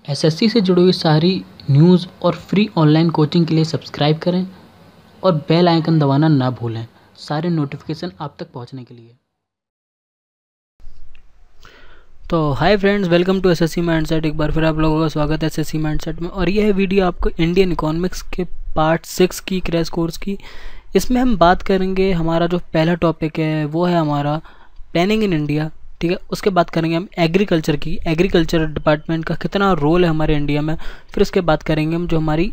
SSC से जुड़ी हुई सारी न्यूज़ और फ्री ऑनलाइन कोचिंग के लिए सब्सक्राइब करें और बेल आइकन दबाना ना भूलें सारे नोटिफिकेशन आप तक पहुंचने के लिए। तो hi friends, welcome to SSC mindset. एक बार फिर आप लोगों का स्वागत है एसएससी माइंडसेट में। और यह वीडियो आपको इंडियन इकोनॉमिक्स के पार्ट 6 की क्रैश कोर्स की। इसमें हम बात करेंगे, हमारा जो पहला टॉपिक है वो है हमारा प्लानिंग इन इंडिया। ठीक है, उसके बात करेंगे हम एग्रीकल्चर की, एग्रीकल्चर डिपार्टमेंट का कितना रोल है हमारे इंडिया में। फिर उसके बात करेंगे हम जो हमारी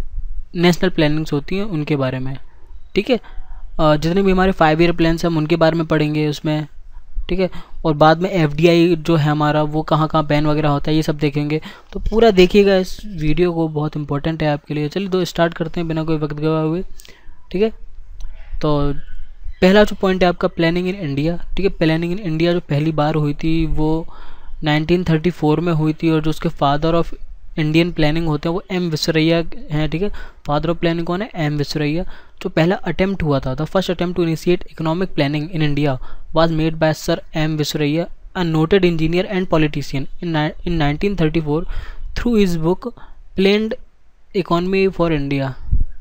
नेशनल प्लानिंग्स होती हैं उनके बारे में। ठीक है, जितने भी हमारे 5 ईयर प्लान्स हैं हम उनके बारे में पढ़ेंगे उसमें। ठीक है, और बाद में एफडीआई जो है हमारा वो कहाँ कहाँ बैन वगैरह होता है ये सब देखेंगे। तो पूरा देखिएगा इस वीडियो को, बहुत इंपॉर्टेंट है आपके लिए। चलिए तो स्टार्ट करते हैं बिना कोई वक्त गवाए हुए। ठीक है, तो पहला जो पॉइंट है आपका प्लानिंग इन इंडिया। ठीक है, प्लानिंग इन इंडिया जो पहली बार हुई थी वो 1934 में हुई थी, और जो उसके फादर ऑफ इंडियन प्लानिंग होते हैं वो एम विश्वरैया हैं। ठीक है, फादर ऑफ प्लानिंग कौन है? एम विश्वरैया। जो पहला अटेम्प्ट हुआ था, the first attempt to initiate economic planning in India was made by sir M Visvesvaraya, a noted engineer and politician in 1934 through his book planned economy for India.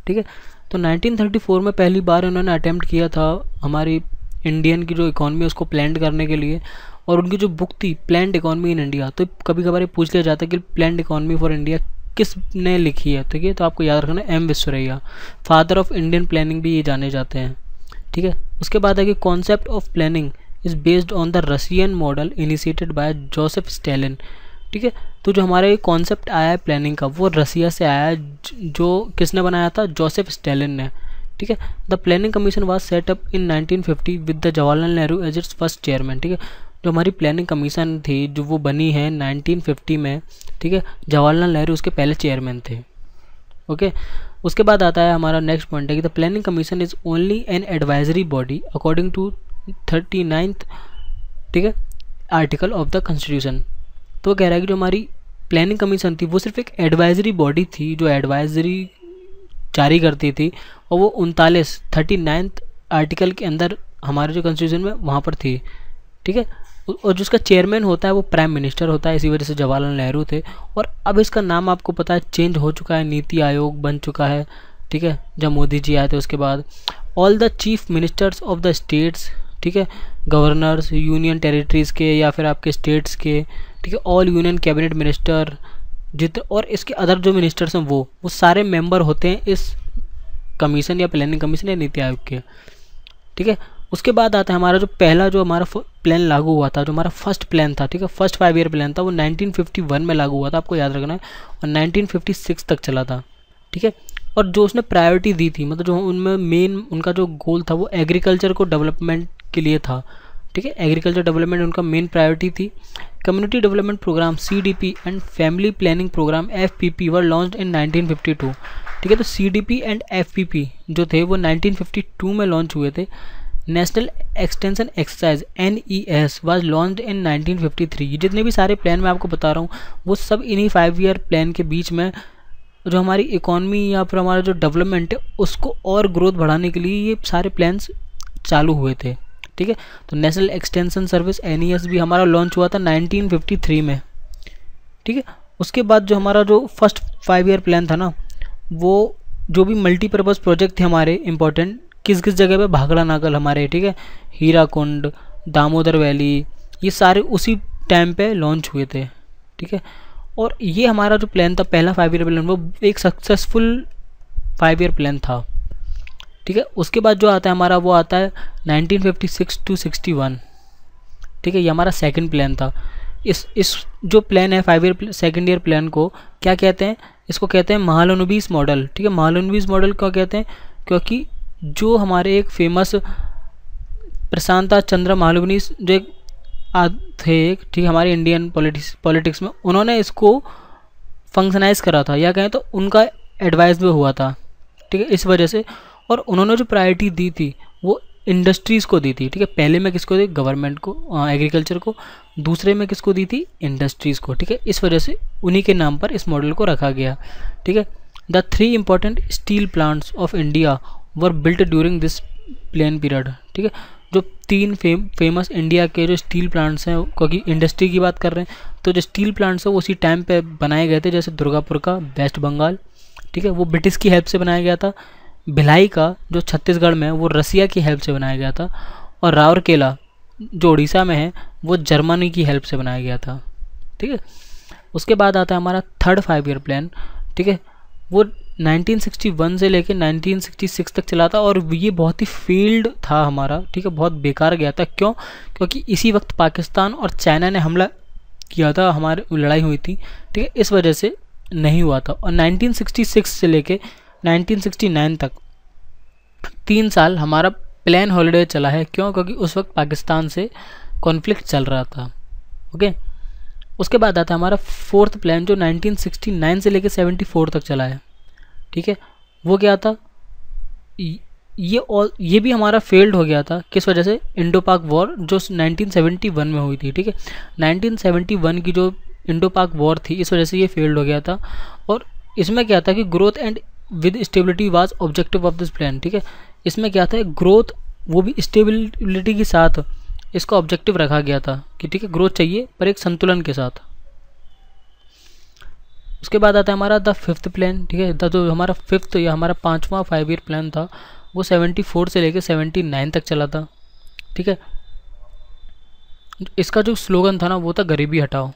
ठीक है, तो 1934 में पहली बार उन्होंने अटेम्प्ट किया था हमारी इंडियन की जो इकॉनमी उसको प्लान करने के लिए, और उनकी जो बुक थी प्लान्ड इकोनॉमी इन इंडिया। तो कभी कभार ये पूछ लिया जाता है कि प्लान्ड इकोनॉमी फॉर इंडिया किसने लिखी है। ठीक है, तो आपको याद रखना M Visvesvaraya, father of Indian planning भी ये जाने जाते हैं। ठीक है, उसके बाद है कि concept of planning is based on the Russian model initiated by Joseph Stalin. ठीक है, तो जो हमारा ये कॉन्सेप्ट आया है प्लानिंग का वो रसिया से आया है, जो किसने बनाया था? जोसेफ स्टालिन ने। ठीक है, the planning commission was set up in 1950 with the Jawaharlal Nehru as its first chairman. ठीक है, जो हमारी प्लानिंग कमीशन थी जो वो बनी है 1950 में। ठीक है, जवाहरलाल नेहरू उसके पहले चेयरमैन थे। ओके, उसके बाद आता है हमारा नेक्स्ट पॉइंट है कि the planning commission is only an advisory body according to 39th, ठीक है, आर्टिकल ऑफ द कॉन्स्टिट्यूशन। तो कह रहा है कि जो हमारी प्लानिंग कमीशन थी वो सिर्फ एक एडवाइजरी बॉडी थी जो एडवाइजरी जारी करती थी, और वो 39th आर्टिकल के अंदर हमारे जो कॉन्स्टिट्यूशन में वहाँ पर थी। ठीक है, और जो उसका चेयरमैन होता है वो प्राइम मिनिस्टर होता है, इसी वजह से जवाहरलाल नेहरू थे। और अब इसका नाम आपको पता है चेंज हो चुका है, नीति आयोग बन चुका है। ठीक है, जब मोदी जी आए थे उसके बाद all the chief ministers of the states, ठीक है, गवर्नर्स यूनियन टेरिटरीज़ के या फिर आपके स्टेट्स के, ठीक है, ऑल यूनियन कैबिनेट मिनिस्टर जितने और इसके अदर जो मिनिस्टर्स हैं वो सारे मेंबर होते हैं इस कमीशन या प्लानिंग कमीशन या नीति आयोग के। ठीक है, उसके बाद आता है हमारा जो पहला जो हमारा प्लान लागू हुआ था, जो हमारा फर्स्ट प्लान था, ठीक है, फर्स्ट 5 ईयर प्लान था, वो 1951 में लागू हुआ था, आपको याद रखना है, और 1956 तक चला था। ठीक है, और जो उसने प्रायोरिटी दी थी, मतलब जो उनमें मेन उनका जो गोल था वो एग्रीकल्चर को डेवलपमेंट के लिए था। ठीक है, एग्रीकल्चर डेवलपमेंट उनका मेन प्रायोरिटी थी। Community development programme CDP and family planning programme FPP were launched in 1952। ठीक है, तो CDP एंड FPP जो थे वो 1952 में लॉन्च हुए थे। National extension exercise NES was launched इन 1953। ये जितने भी सारे प्लान मैं आपको बता रहा हूँ वो सब इन्हीं 5 ईयर प्लान के बीच में जो हमारी इकॉनमी या फिर हमारा जो डेवलपमेंट है उसको और ग्रोथ बढ़ाने के लिए ये सारे प्लान्स चालू हुए थे। ठीक है, तो नेशनल एक्सटेंशन सर्विस NES भी हमारा लॉन्च हुआ था 1953 में। ठीक है, उसके बाद जो हमारा जो फर्स्ट 5 ईयर प्लान था ना, वो जो भी मल्टीपर्पज़ प्रोजेक्ट थे हमारे इंपॉर्टेंट किस किस जगह पे, भाखड़ा नागल हमारे, ठीक है, हीराकुंड, दामोदर वैली, ये सारे उसी टाइम पे लॉन्च हुए थे। ठीक है, और ये हमारा जो प्लान था पहला 5 ईयर प्लान वो एक सक्सेसफुल 5 ईयर प्लान था। ठीक है, उसके बाद जो आता है हमारा वो आता है 1956 to 61। ठीक है, ये हमारा सेकंड प्लान था। इस जो प्लान है 5 ईयर सेकंड ईयर प्लान को क्या कहते हैं? इसको कहते हैं महालनोबिस मॉडल। ठीक है, महालनोबिस मॉडल क्या कहते हैं? क्योंकि जो हमारे एक फेमस प्रशांता चंद्र महालनोबिस जो एक थे, ठीक है, हमारे इंडियन पॉलिटिक्स में, उन्होंने इसको फंक्शनाइज करा था, या कहें तो उनका एडवाइस भी हुआ था। ठीक है, इस वजह से, और उन्होंने जो प्रायोरिटी दी थी वो इंडस्ट्रीज़ को दी थी। ठीक है, पहले में किसको दी? गवर्नमेंट को, एग्रीकल्चर को, दूसरे में किसको दी थी? इंडस्ट्रीज़ को। ठीक है, इस वजह से उन्हीं के नाम पर इस मॉडल को रखा गया। ठीक है, the 3 important steel plants of India were built during this plan period. ठीक है, जो 3 फेमस इंडिया के जो स्टील प्लांट्स हैं, क्योंकि इंडस्ट्री की बात कर रहे हैं तो जो स्टील प्लांट्स हैं वो उसी टाइम पे बनाए गए थे, जैसे दुर्गापुर का वेस्ट बंगाल, ठीक है, वो ब्रिटिश की हेल्प से बनाया गया था। भिलाई का जो छत्तीसगढ़ में है वो रसिया की हेल्प से बनाया गया था। और राउरकेला जो उड़ीसा में है वो जर्मनी की हेल्प से बनाया गया था, ठीक है। उसके बाद आता है हमारा थर्ड 5 ईयर प्लान, ठीक है, वो 1961 से लेकर 1966 तक चला था और ये बहुत ही फेल्ड था हमारा, ठीक है, बहुत बेकार गया था। क्यों? क्योंकि इसी वक्त पाकिस्तान और चाइना ने हमला किया था, हमारी लड़ाई हुई थी, ठीक है, इस वजह से नहीं हुआ था। और 1966 से लेके 1969 तक 3 साल हमारा प्लान हॉलीडे चला है। क्यों? क्योंकि उस वक्त पाकिस्तान से कॉन्फ्लिक्ट चल रहा था, ओके। उसके बाद आता है हमारा फोर्थ प्लान जो 1969 से लेके 74 तक चला है, ठीक है। वो क्या था? ये भी हमारा फेल्ड हो गया था। किस वजह से? इंडो पाक वॉर जो 1971 में हुई थी, ठीक है। 1971 की जो इंडो पाक वॉर थी, इस वजह से ये फेल्ड हो गया था। और इसमें क्या था कि growth and with stability was objective of this plan, ठीक है। इसमें क्या था? ग्रोथ, वो भी स्टेबिलिटी के साथ इसका ऑब्जेक्टिव रखा गया था कि ठीक है, ग्रोथ चाहिए पर एक संतुलन के साथ। उसके बाद आता है हमारा द फिफ्थ प्लान, ठीक है। जो हमारा फिफ्थ या हमारा 5वां 5 ईयर प्लान था वो 74 से लेकर 79 तक चला था, ठीक है। इसका जो स्लोगन था ना वो था गरीबी हटाओ,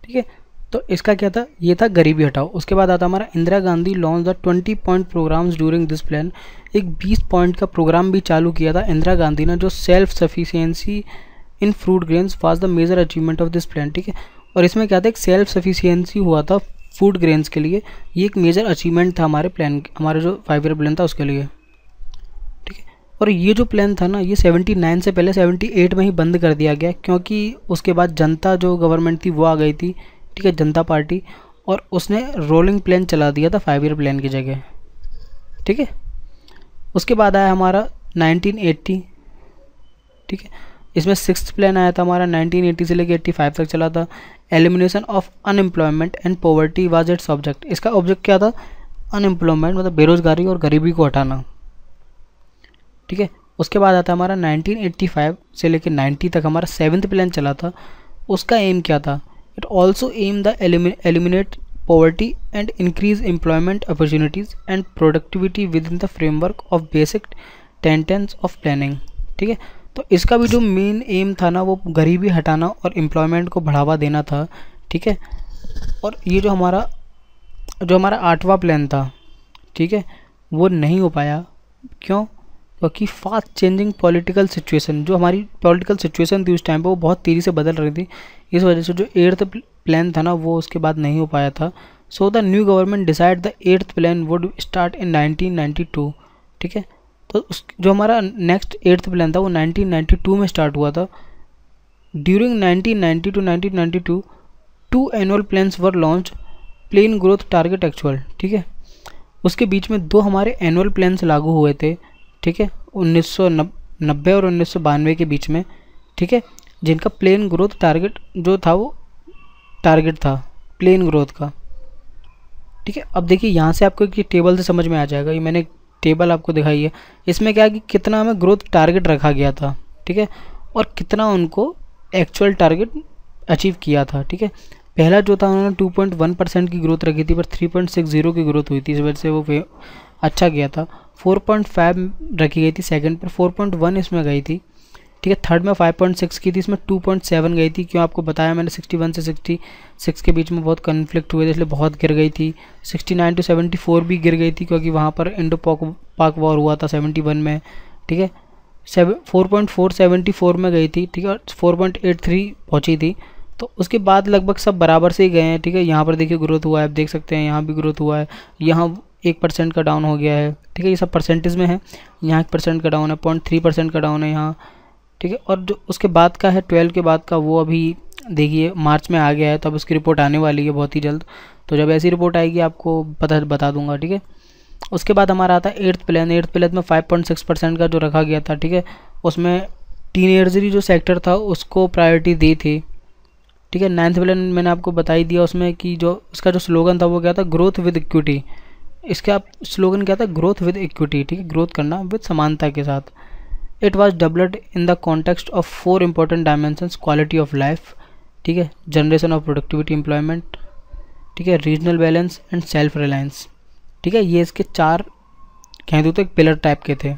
ठीक है। तो इसका क्या था? ये था गरीबी हटाओ। उसके बाद आता हमारा Indira Gandhi launch the 20 point programmes during this plan. एक 20 पॉइंट का प्रोग्राम भी चालू किया था इंदिरा गांधी ने, जो self sufficiency in fruit grains was the major achievement of this plan, ठीक है। और इसमें क्या था? एक सेल्फ सफिशियंसी हुआ था फूड ग्रेन्स के लिए, ये एक मेजर अचीवमेंट था हमारे प्लान, हमारे जो 5 ईयर प्लान था उसके लिए, ठीक है। और ये जो प्लान था ना ये 79 से पहले 78 में ही बंद कर दिया गया, क्योंकि उसके बाद जनता जो गवर्नमेंट थी वो आ गई थी, ठीक है, जनता पार्टी, और उसने रोलिंग प्लान चला दिया था 5 ईयर प्लान की जगह, ठीक है। उसके बाद आया हमारा 1980, ठीक है। इसमें 6th प्लान आया था हमारा 1980 से लेकर 85 तक चला था। Elimination of unemployment and poverty was its object. इसका ऑब्जेक्ट क्या था? अनएम्प्लॉयमेंट मतलब बेरोजगारी और गरीबी को हटाना, ठीक है। उसके बाद आता हमारा 1985 से लेकर 90 तक हमारा 7th प्लान चला था। उसका एम क्या था? It also am the eliminate poverty and increase employment opportunities and productivity within the framework of basic tenets of planning, ठीक है। तो इसका भी जो मेन एम था ना वो गरीबी हटाना और एम्प्लॉयमेंट को बढ़ावा देना था, ठीक है। और ये जो हमारा 8वां प्लान था, ठीक है, वो नहीं हो पाया। क्यों? क्योंकि फास्ट चेंजिंग पॉलिटिकल सिचुएशन, जो हमारी पॉलिटिकल सिचुएशन थी उस टाइम पे वो बहुत तेज़ी से बदल रही थी, इस वजह से जो 8th प्लान था ना वो उसके बाद नहीं हो पाया था। So the new government decide the 8th plan would start in 1992, ठीक है। तो उस जो हमारा नेक्स्ट 8th प्लान था वो 1992 में स्टार्ट हुआ था। During 1990 to 1992 2 annual plans were launch, plan growth target actual, ठीक है। उसके बीच में 2 हमारे एनुअल प्लान्स लागू हुए थे, ठीक है, 1990 और 1992 के बीच में, ठीक है, जिनका प्लेन ग्रोथ टारगेट जो था वो टारगेट था प्लेन ग्रोथ का, ठीक है। अब देखिए यहाँ से आपको ये टेबल से समझ में आ जाएगा, ये मैंने टेबल आपको दिखाई है। इसमें क्या है कि कितना हमें ग्रोथ टारगेट रखा गया था, ठीक है, और कितना उनको एक्चुअल टारगेट अचीव किया था, ठीक है। पहला जो था उन्होंने 2.1% की ग्रोथ रखी थी पर 3.60 की ग्रोथ हुई थी, इस वजह से वो अच्छा गया था। 4.5 रखी गई थी सेकंड पर, 4.1 इसमें गई थी, ठीक है। थर्ड में 5.6 की थी, इसमें 2.7 गई थी। क्यों? आपको बताया मैंने 61 से 66 के बीच में बहुत कन्फ्लिक्ट हुए थे इसलिए बहुत गिर गई थी। 69 to 74 भी गिर गई थी क्योंकि वहाँ पर इंडो पाक वॉर हुआ था 71 में, ठीक है। 4.4 74 में गई थी, ठीक है, और 4.83 पहुँची थी। तो उसके बाद लगभग सब बराबर से ही गए हैं, ठीक है। यहाँ पर देखिए ग्रोथ हुआ है, आप देख सकते हैं, यहाँ भी ग्रोथ हुआ है, यहाँ 1% का डाउन हो गया है, ठीक है, ये सब परसेंटेज में है। यहाँ 1% का डाउन है, 0.3% का डाउन है यहाँ, ठीक है। और जो उसके बाद का है 12 के बाद का वो अभी देखिए मार्च में आ गया है, तो अब उसकी रिपोर्ट आने वाली है बहुत ही जल्द। तो जब ऐसी रिपोर्ट आएगी आपको बता दूंगा, ठीक है। उसके बाद हमारा आता है 8th प्लान। 8th प्लान में 5.6% का जो रखा गया था, ठीक है, उसमें टीनेजरी जो सेक्टर था उसको प्रायोरिटी दी थी, ठीक है। 9th प्लान मैंने आपको बता ही दिया, उसमें कि जो उसका जो स्लोगन था वो क्या था? ग्रोथ विद इक्विटी इसके आप स्लोगन क्या था, ग्रोथ विद इक्विटी, ठीक है, ग्रोथ करना विद समानता के साथ। It was developed in the context of 4 important dimensions, quality of life, ठीक है, जनरेशन ऑफ प्रोडक्टिविटी एम्प्लॉयमेंट, ठीक है, regional balance and self reliance, ठीक है, ये इसके 4 कह दूँ तो एक पिलर टाइप के थे।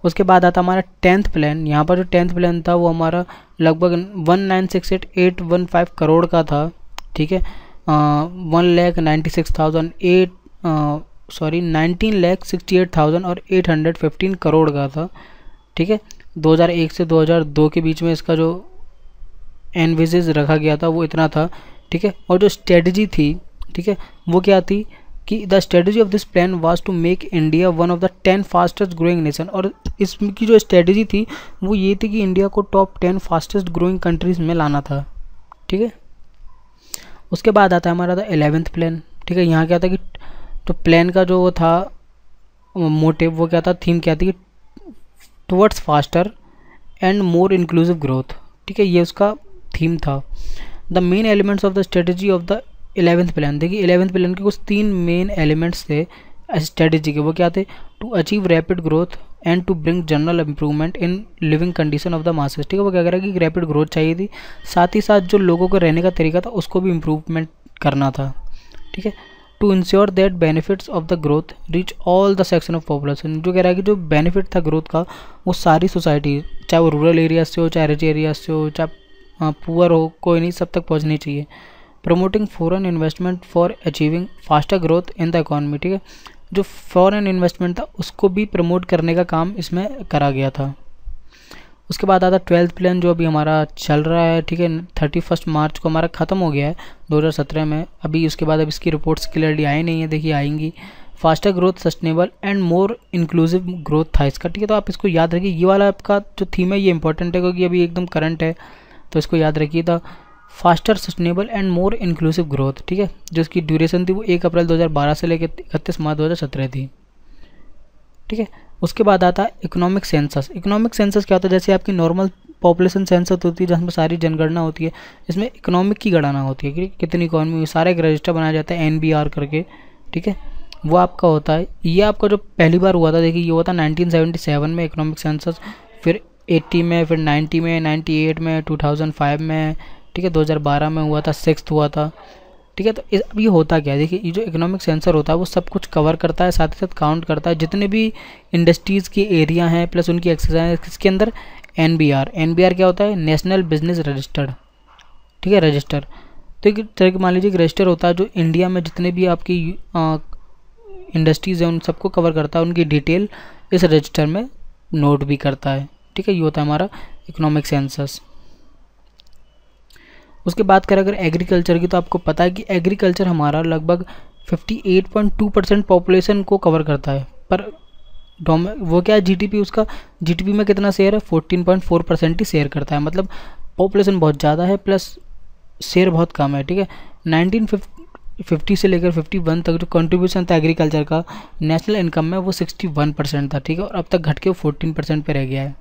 उसके बाद आता हमारा 10th प्लान। यहाँ पर जो 10th प्लान था वो हमारा लगभग 1,968,815 करोड़ का था, ठीक है, 19,68,815 करोड़ का था, ठीक है। 2001 से 2002 के बीच में इसका जो एनविजेज रखा गया था वो इतना था, ठीक है। और जो स्ट्रेटजी थी, ठीक है, वो क्या थी कि the strategy of this plan was to make India one of the 10 fastest growing nation. और इसकी जो स्ट्रेटजी थी वो ये थी कि इंडिया को टॉप 10 फास्टेस्ट ग्रोइंग कंट्रीज़ में लाना था, ठीक है। उसके बाद आता है हमारा 11th प्लान, ठीक है। यहाँ क्या था कि तो प्लान का जो वो था मोटिव, वो क्या था, थीम क्या थी, towards faster and more inclusive growth, ठीक है, ये उसका थीम था। The main elements of the strategy of the 11th plan, देखिए 11th प्लान के कुछ 3 मेन एलिमेंट्स थे स्ट्रेटजी के, वो क्या थे, to achieve rapid growth and to bring general improvement in living condition of the masses, ठीक है। वो क्या कह रहा है कि रैपिड ग्रोथ चाहिए थी, साथ ही साथ जो लोगों को रहने का तरीका था उसको भी इम्प्रूवमेंट करना था, ठीक है। To ensure that benefits of the growth reach all the section of population, जो कह रहा है कि जो बेनिफिट था ग्रोथ का वो सारी सोसाइटी, चाहे वो रूरल एरियाज से हो, चाहे रिच एरियाज से हो, चाहे पुअर हो, कोई नहीं, सब तक पहुँचनी चाहिए। Promoting foreign investment for achieving faster growth in the economy, ठीक है, जो फॉरेन इन्वेस्टमेंट था उसको भी प्रमोट करने का काम इसमें करा गया था। उसके बाद आता 12th प्लान जो अभी हमारा चल रहा है, ठीक है, 31 मार्च को हमारा ख़त्म हो गया है 2017 में। अभी उसके बाद अब इसकी रिपोर्ट्स क्लियरली आई नहीं है, देखिए आएंगी। Faster growth, sustainable and more inclusive growth था इसका, ठीक है। तो आप इसको याद रखिए, ये वाला आपका जो थीम है ये इंपॉर्टेंट है क्योंकि अभी एकदम करंट है, तो इसको याद रखिए था। Faster, sustainable and more inclusive growth, ठीक है, जो इसकी ड्यूरेशन थी वो 1 अप्रैल 2012 से लेकर 31 मार्च 2017 थी, ठीक है। उसके बाद आता है इकोनॉमिक सेंसस। इकोनॉमिक सेंसस क्या होता है, जैसे आपकी नॉर्मल पॉपुलेशन सेंसस होती है जिसमें सारी जनगणना होती है, इसमें इकोनॉमिक की गणना होती है कि कितनी इकोनॉमी, सारा एक रजिस्टर बनाया जाता है NBR करके, ठीक है, वो आपका होता है। ये आपका जो पहली बार हुआ था, देखिए ये हुआ था 1977 में इकोनॉमिक सेंसस, फिर 80 में, फिर 90 में, 98 में, 2005 में, ठीक है, 2012 में हुआ था, 6th हुआ था, ठीक है। तो अब ये होता क्या है, देखिए ये जो इकोनॉमिक सेंसर होता है वो सब कुछ कवर करता है, साथ ही साथ काउंट करता है जितने भी इंडस्ट्रीज़ की एरिया हैं प्लस उनकी एक्सरसाइज, इसके अंदर NBR क्या होता है, नेशनल बिजनेस रजिस्टर्ड, ठीक है, रजिस्टर। तो एक तरह के मान लीजिए एक रजिस्टर होता है जो इंडिया में जितने भी आपकी इंडस्ट्रीज़ हैं उन सबको कवर करता है, उनकी डिटेल इस रजिस्टर में नोट भी करता है, ठीक है। ये होता है हमारा इकोनॉमिक सेंसस। उसके बाद करें अगर एग्रीकल्चर की, तो आपको पता है कि एग्रीकल्चर हमारा लगभग 58.2% पॉपुलेशन को कवर करता है, पर वो क्या है, GDP, उसका GDP में कितना शेयर है, 14.4% ही शेयर करता है, मतलब पॉपुलेशन बहुत ज़्यादा है प्लस शेयर बहुत कम है, ठीक है। 1950 से लेकर 51 तक जो कंट्रीब्यूशन था एग्रीकल्चर का नेशनल इनकम में वो 61% था, ठीक है, और अब तक घट के 14% पे रह गया है,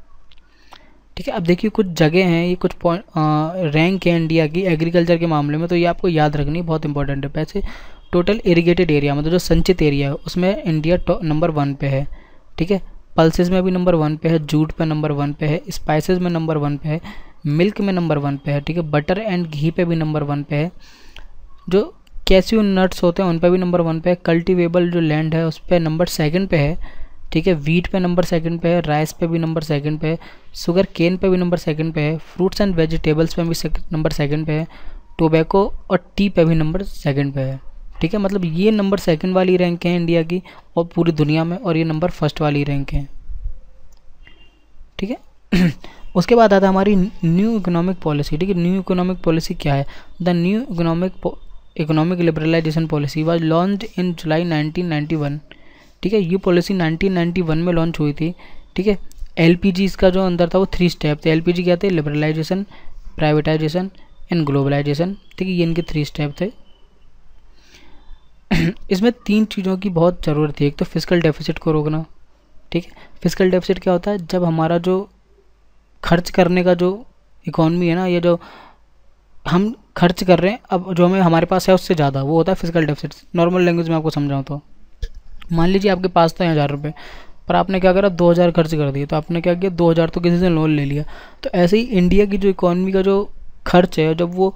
ठीक है। अब देखिए कुछ जगह हैं, ये कुछ रैंक है इंडिया की एग्रीकल्चर के मामले में, तो ये आपको याद रखनी बहुत इंपॉर्टेंट है। वैसे टोटल इरिगेटेड एरिया मतलब जो संचित एरिया है उसमें इंडिया नंबर 1 पे है, ठीक है। पल्सेस में भी नंबर 1 पे है, जूट पे नंबर 1 पे है, स्पाइसेस में नंबर 1 पे है, मिल्क में नंबर 1 पे है, ठीक है, बटर एंड घी पे भी नंबर 1 पे है, जो कैस्यू नट्स होते हैं उन पर भी नंबर 1 पे है, कल्टिवेबल जो लैंड है उस पर नंबर 2 पे है, ठीक है, वीट पे नंबर 2 पे है, राइस पे भी नंबर 2 पे है, शुगर केन पे भी नंबर 2 पे है, फ्रूट्स एंड वेजिटेबल्स पे भी नंबर 2 पे है, टोबैको और टी पे भी नंबर 2 पे है, ठीक है। मतलब ये नंबर 2 वाली रैंक है इंडिया की और पूरी दुनिया में, और ये नंबर 1 वाली रैंक है, ठीक है। उसके बाद आता है हमारी न्यू इकोनॉमिक पॉलिसी, ठीक है। न्यू इकोनॉमिक पॉलिसी क्या है, the new economic liberalization policy was launched in July 1991, ठीक है। ये पॉलिसी 1991 में लॉन्च हुई थी, ठीक है। LPG इसका जो अंदर था वो 3 स्टेप थे। LPG क्या थे, लिबरलाइजेशन, प्राइवेटाइजेशन एंड ग्लोबलाइजेशन, ठीक है, ये इनके 3 स्टेप थे। इसमें 3 चीज़ों की बहुत ज़रूरत थी। एक तो फिस्कल डेफिसिट को रोकना, ठीक है। फिस्कल डेफिसिट क्या होता है, जब हमारा जो खर्च करने का जो इकॉनमी है ना, ये जो हम खर्च कर रहे हैं अब जो हमें हमारे पास है उससे ज़्यादा, वो होता है फिस्कल डेफिसिट। नॉर्मल लैंग्वेज में आपको समझाऊँ तो मान लीजिए आपके पास था 1000 रुपये, पर आपने क्या करा, 2000 खर्च कर दिए। तो आपने क्या किया, 2000 तो किसी से लोन ले लिया। तो ऐसे ही इंडिया की जो इकॉनमी का जो खर्च है, जब वो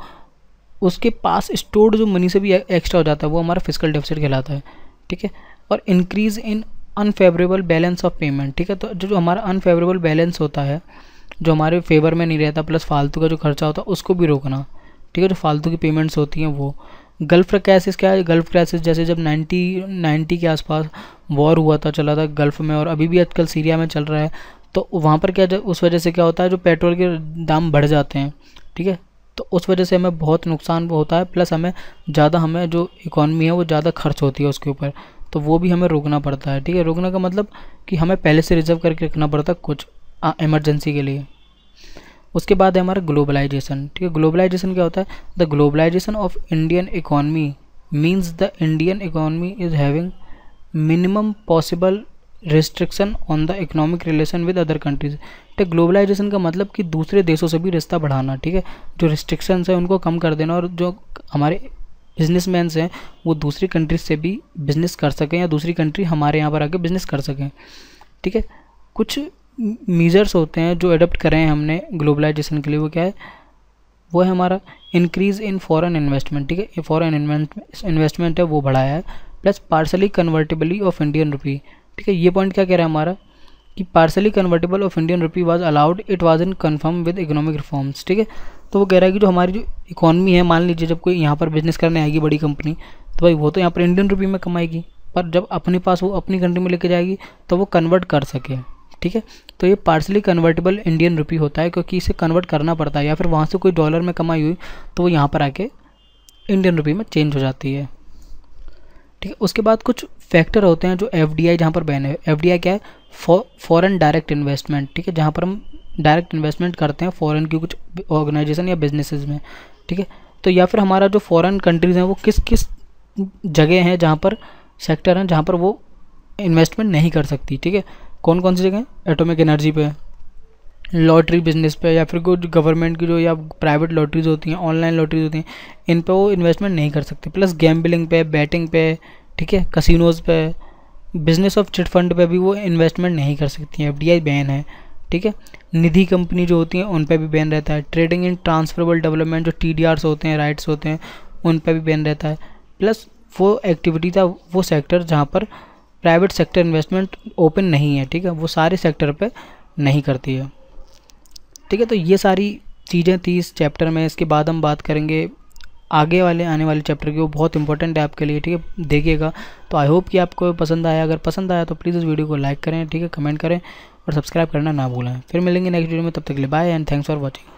उसके पास स्टोर्ड जो मनी से भी एक्स्ट्रा हो जाता है, वो हमारा फिजिकल डेफिसिट कहलाता है। ठीक है। और increase in unfavourable balance of payment. ठीक है। तो जो हमारा अनफेवरेबल बैलेंस होता है, जो हमारे फेवर में नहीं रहता, प्लस फालतू का जो खर्चा होता है उसको भी रोकना। ठीक है। जो फालतू की पेमेंट्स होती हैं वो। गल्फ क्राइसिस क्या है, गल्फ क्राइसिस जैसे जब 90 के आसपास वॉर हुआ था, चला था गल्फ में, और अभी भी आजकल सीरिया में चल रहा है। तो वहाँ पर क्या, उस वजह से क्या होता है, जो पेट्रोल के दाम बढ़ जाते हैं। ठीक है। तो उस वजह से हमें बहुत नुकसान होता है, प्लस हमें जो इकॉनमी है वो ज़्यादा खर्च होती है उसके ऊपर। तो वो भी हमें रोकना पड़ता है। ठीक है। रोकने का मतलब कि हमें पहले से रिजर्व करके रखना पड़ता है कुछ इमरजेंसी के लिए। उसके बाद है हमारा ग्लोबलाइजेशन। ठीक है। ग्लोबलाइजेशन क्या होता है, the globalisation of Indian economy means the Indian economy is having minimum possible restriction on the economic relation with other countries. ठीक। ग्लोबलाइजेशन का मतलब कि दूसरे देशों से भी रिश्ता बढ़ाना। ठीक है। जो रिस्ट्रिक्शंस हैं उनको कम कर देना, और जो हमारे बिजनेसमैन्स हैं वो दूसरी कंट्रीज से भी बिजनेस कर सकें, या दूसरी कंट्री हमारे यहाँ पर आके बिजनेस कर सकें। ठीक है। कुछ मीजर्स होते हैं जो अडोप्ट करें हैं हमने ग्लोबलाइजेशन के लिए, वो क्या है, वो है हमारा इंक्रीज़ इन फॉरेन इन्वेस्टमेंट। ठीक है। ये फॉरेन इन्वेस्टमेंट है वो बढ़ाया है, plus partial convertibility of Indian rupee. ठीक है। ये पॉइंट क्या कह रहा है हमारा, कि partially convertible of Indian rupee was allowed, it was in confirm with economic reforms. ठीक है। तो वो कह रहा है कि जो हमारी जो इकॉनमी है, मान लीजिए जब कोई यहाँ पर बिजनेस करने आएगी बड़ी कंपनी, तो भाई वो तो यहाँ पर इंडियन रुपी में कमाएगी, पर जब अपने पास वो अपनी कंट्री में लेके जाएगी तो वो कन्वर्ट कर सके। ठीक है। तो ये पार्सली कन्वर्टेबल इंडियन रुपी होता है, क्योंकि इसे कन्वर्ट करना पड़ता है, या फिर वहाँ से कोई डॉलर में कमाई हुई तो वो यहाँ पर आके इंडियन रुपी में चेंज हो जाती है। ठीक है। उसके बाद कुछ फैक्टर होते हैं जो एफडीआई जहाँ पर बैन है। एफडीआई क्या है, फॉरेन डायरेक्ट इन्वेस्टमेंट। ठीक है। जहाँ पर हम डायरेक्ट इन्वेस्टमेंट करते हैं फॉरेन की कुछ ऑर्गेनाइजेशन या बिजनेसेस में। ठीक है। तो या फिर हमारा जो फॉरेन कंट्रीज़ हैं वो किस किस जगह हैं, जहाँ पर सेक्टर हैं जहाँ पर वो इन्वेस्टमेंट नहीं कर सकती। ठीक है। कौन कौन सी जगह, एटॉमिक एनर्जी पे, लॉटरी बिजनेस पे, या फिर कुछ गवर्नमेंट की जो या प्राइवेट लॉटरीज होती हैं, ऑनलाइन लॉटरीज होती हैं, इन पे वो इन्वेस्टमेंट नहीं कर सकते। प्लस गैम्बलिंग पे, बैटिंग पे, ठीक है, कसिनोज़ पे, बिजनेस ऑफ चिट फंड पे भी वो इन्वेस्टमेंट नहीं कर सकती हैं। एफडीआई बैन है। ठीक है। निधि कंपनी जो होती हैं उन पे भी बैन रहता है। ट्रेडिंग इन ट्रांसफरेबल डेवलपमेंट, जो टीडीआर्स होते हैं, राइट्स होते हैं, उन पे भी बैन रहता है। प्लस वो एक्टिविटी था, वो सेक्टर जहाँ पर प्राइवेट सेक्टर इन्वेस्टमेंट ओपन नहीं है। ठीक है। वो सारे सेक्टर पे नहीं करती है। ठीक है। तो ये सारी चीज़ें थी इस चैप्टर में। इसके बाद हम बात करेंगे आगे आने वाले चैप्टर की, वो बहुत इंपॉर्टेंट है आपके लिए। ठीक है। देखिएगा। तो आई होप कि आपको पसंद आया। अगर पसंद आया तो प्लीज़ इस वीडियो को लाइक करें, ठीक है, कमेंट करें और सब्सक्राइब करना ना भूलें। फिर मिलेंगे नेक्स्ट वीडियो में, तब तक के लिए bye and thanks for watching.